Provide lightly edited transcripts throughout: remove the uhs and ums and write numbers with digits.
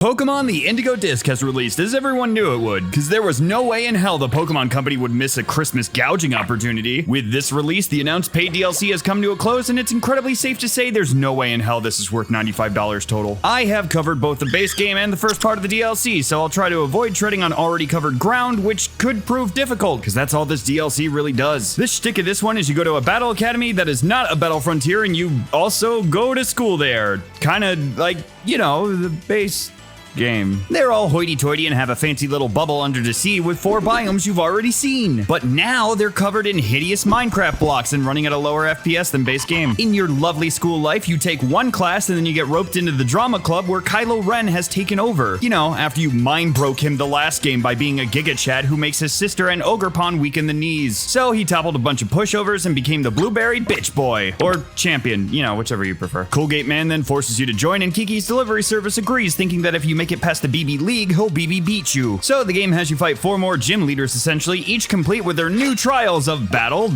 Pokémon the Indigo Disk has released, as everyone knew it would, because there was no way in hell the Pokémon company would miss a Christmas gouging opportunity. With this release, the announced paid DLC has come to a close, and it's incredibly safe to say there's no way in hell this is worth $95 total. I have covered both the base game and the first part of the DLC, so I'll try to avoid treading on already covered ground, which could prove difficult, because that's all this DLC really does. The shtick of this one is you go to a battle academy that is not a battle frontier, and you also go to school there. Kinda like, you know, the base game. They're all hoity-toity and have a fancy little bubble under the sea with 4 biomes you've already seen. But now they're covered in hideous Minecraft blocks and running at a lower FPS than base game. In your lovely school life, you take one class and then you get roped into the drama club where Kylo Ren has taken over. You know, after you mind broke him the last game by being a Giga Chad who makes his sister and Ogerpon weaken the knees. So he toppled a bunch of pushovers and became the Blueberry Bitch Boy. Or Champion, you know, whichever you prefer. Coolgate Man then forces you to join and Kiki's delivery service agrees, thinking that if you make it past the BB League, he'll BB beat you. So the game has you fight 4 more gym leaders essentially, each complete with their new trials of battle,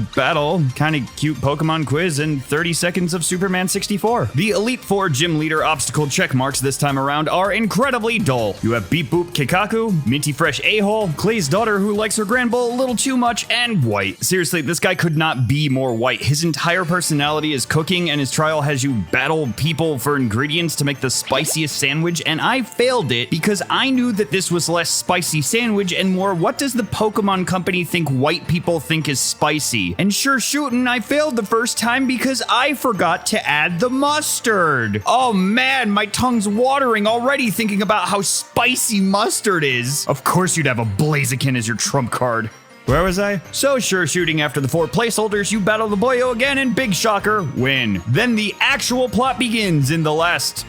kinda cute Pokemon quiz, and 30 seconds of Superman 64. The Elite 4 gym leader obstacle checkmarks this time around are incredibly dull. You have Beep Boop Kikaku, Minty Fresh A-Hole, Clay's daughter who likes her Grand Bowl a little too much, and White. Seriously, this guy could not be more white. His entire personality is cooking, and his trial has you battle people for ingredients to make the spiciest sandwich, and I failed it because I knew that this was less spicy sandwich and more what does the Pokemon company think white people think is spicy. And sure shootin', I failed the first time because I forgot to add the mustard. Oh man, my tongue's watering already thinking about how spicy mustard is. Of course you'd have a Blaziken as your trump card. Where was I? So sure shooting after the 4 placeholders, you battle the boyo again and big shocker, win. Then the actual plot begins in the last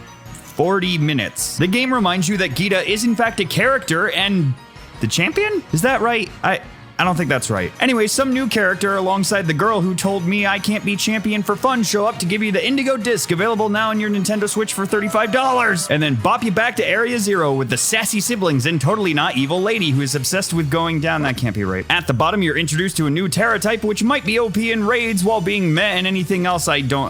40 minutes. The game reminds you that Geeta is in fact a character and the champion? Is that right? I don't think that's right. Anyway, some new character alongside the girl who told me I can't be champion for fun show up to give you the Indigo Disk, available now on your Nintendo Switch for $35. And then bop you back to Area 0 with the sassy siblings and totally not evil lady who is obsessed with going down. That can't be right. At the bottom, you're introduced to a new Terra type, which might be OP in raids while being meh and anything else. I don't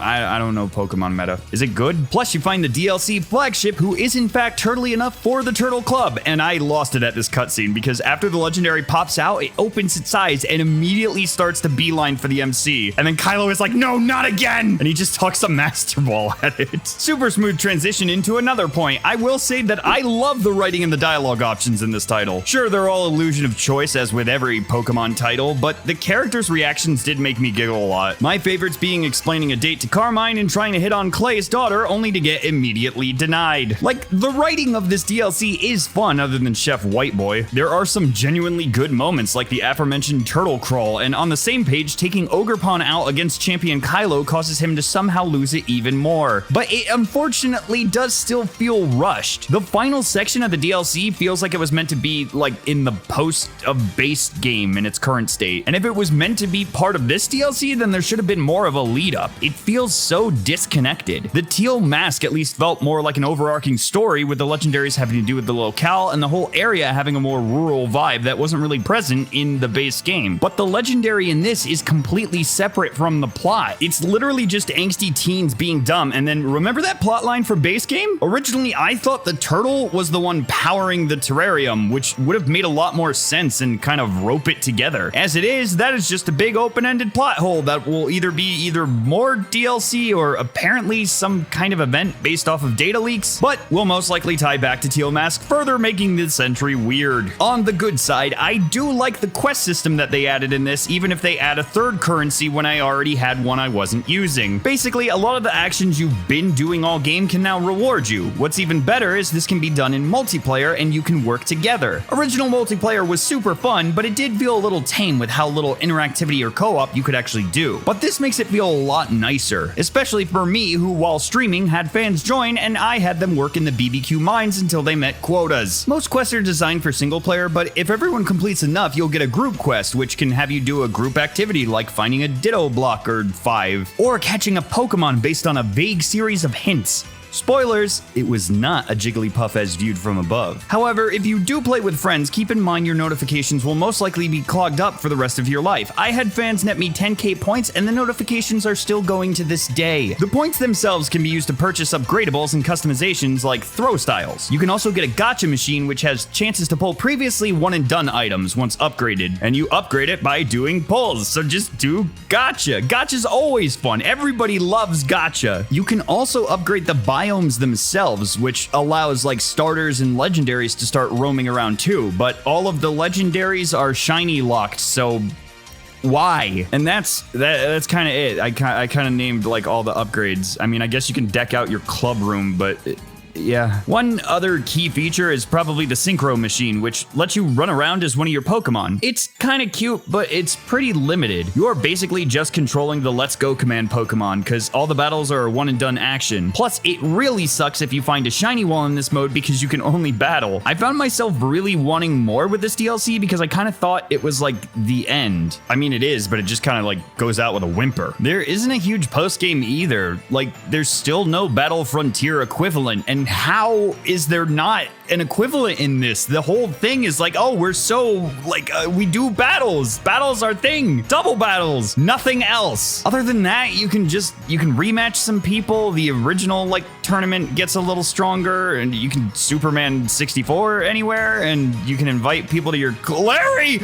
know Pokemon meta. Is it good? Plus, you find the DLC flagship who is in fact turtly enough for the Turtle Club. And I lost it at this cutscene because after the legendary pops out, it opens its eyes and immediately starts to beeline for the MC. And then Kylo is like, no, not again! And he just tucks a Master Ball at it. Super smooth transition into another point. I will say that I love the writing and the dialogue options in this title. Sure, they're all illusion of choice as with every Pokemon title, but the characters' reactions did make me giggle a lot. My favorites being explaining a date to Carmine and trying to hit on Clay's daughter only to get immediately denied. Like, the writing of this DLC is fun other than Chef Whiteboy. There are some genuinely good moments like the aforementioned Turtle Crawl, and on the same page, taking Ogerpon out against Champion Kylo causes him to somehow lose it even more. But it unfortunately does still feel rushed. The final section of the DLC feels like it was meant to be like in the post of base game in its current state. And if it was meant to be part of this DLC, then there should have been more of a lead up. It feels so disconnected. The teal mask at least felt more like an overarching story, with the legendaries having to do with the locale and the whole area having a more rural vibe that wasn't really present in the base game. But the legendary in this is completely separate from the plot. It's literally just angsty teens being dumb. And then remember that plot line for base game? Originally, I thought the turtle was the one powering the terrarium, which would have made a lot more sense and kind of rope it together. As it is, that is just a big open-ended plot hole that will either be more DLC or apparently some kind of event based off of data leaks, but will most likely tie back to Teal Mask, further making this entry weird. On the good side, I do like the quest system that they added in this, even if they add a third currency when I already had one I wasn't using. Basically, a lot of the actions you've been doing all game can now reward you. What's even better is this can be done in multiplayer and you can work together. Original multiplayer was super fun, but it did feel a little tame with how little interactivity or co-op you could actually do. But this makes it feel a lot nicer, especially for me who, while streaming, had fans join and I had them work in the BBQ mines until they met quotas. Most quests are designed for single player, but if everyone completes enough, you'll get a group quest, which can have you do a group activity like finding a Ditto block or 5, or catching a Pokemon based on a vague series of hints. Spoilers, it was not a Jigglypuff as viewed from above. However, if you do play with friends, keep in mind your notifications will most likely be clogged up for the rest of your life. I had fans net me 10k points and the notifications are still going to this day. The points themselves can be used to purchase upgradables and customizations like throw styles. You can also get a gacha machine which has chances to pull previously one and done items once upgraded, and you upgrade it by doing pulls, so just do gacha. Gacha's always fun. Everybody loves gacha. You can also upgrade the biomes themselves, which allows like starters and legendaries to start roaming around too, but all of the legendaries are shiny locked, so why? And that's kind of it. I kind of named like all the upgrades. I mean, I guess you can deck out your club room, but yeah. One other key feature is probably the synchro machine, which lets you run around as one of your Pokemon. It's kind of cute, but it's pretty limited. You are basically just controlling the Let's Go command Pokemon, because all the battles are a one and done action. Plus, it really sucks if you find a shiny wall in this mode because you can only battle. I found myself really wanting more with this DLC because I kind of thought it was like the end. I mean, it is, but it just kind of like goes out with a whimper. There isn't a huge post game either. Like, there's still no Battle Frontier equivalent, and how is there not an equivalent in this? The whole thing is like, oh, we're so like we do battles. Battles are thing. Double battles. Nothing else. Other than that, you can rematch some people. The original like tournament gets a little stronger, and you can Superman 64 anywhere, and you can invite people to your Larry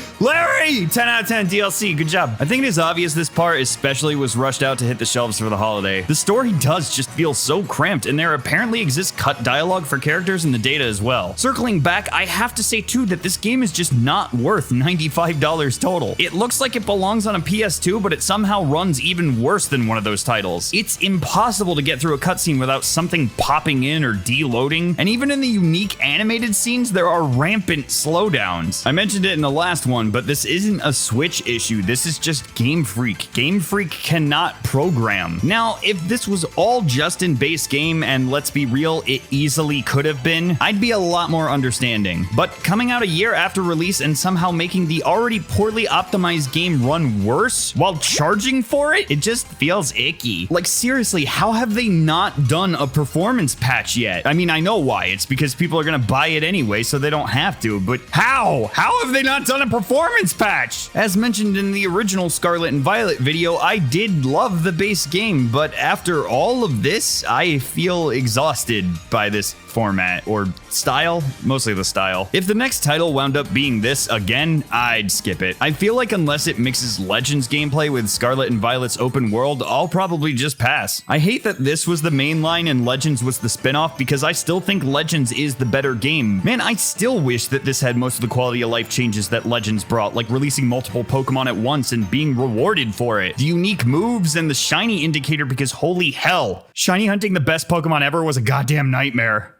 10 out of 10 DLC. Good job. I think it is obvious this part especially was rushed out to hit the shelves for the holiday. The story does just feel so cramped, and there apparently exists cut dialogue for characters in the data as well. Circling back, I have to say too that this game is just not worth $95 total. It looks like it belongs on a PS2, but it somehow runs even worse than one of those titles. It's impossible to get through a cutscene without something popping in or deloading, and even in the unique animated scenes, there are rampant slowdowns. I mentioned it in the last one, but this isn't a Switch issue. This is just Game Freak. Game Freak cannot program. Now, if this was all just in base game, and let's be real, it easily could have been, I'd be a lot more understanding. But coming out a year after release and somehow making the already poorly optimized game run worse while charging for it, it just feels icky. Like seriously, how have they not done a performance patch yet? I mean, I know why. It's because people are gonna buy it anyway, so they don't have to, but how? How have they not done a performance patch? As mentioned in the original Scarlet and Violet video, I did love the base game, but after all of this, I feel exhausted by this format or style, mostly the style. If the next title wound up being this again, I'd skip it. I feel like unless it mixes Legends gameplay with Scarlet and Violet's open world, I'll probably just pass. I hate that this was the main line and Legends was the spin-off because I still think Legends is the better game. Man, I still wish that this had most of the quality of life changes that Legends brought, like releasing multiple Pokemon at once and being rewarded for it. The unique moves and the shiny indicator, because holy hell, shiny hunting the best Pokemon ever was a goddamn nightmare.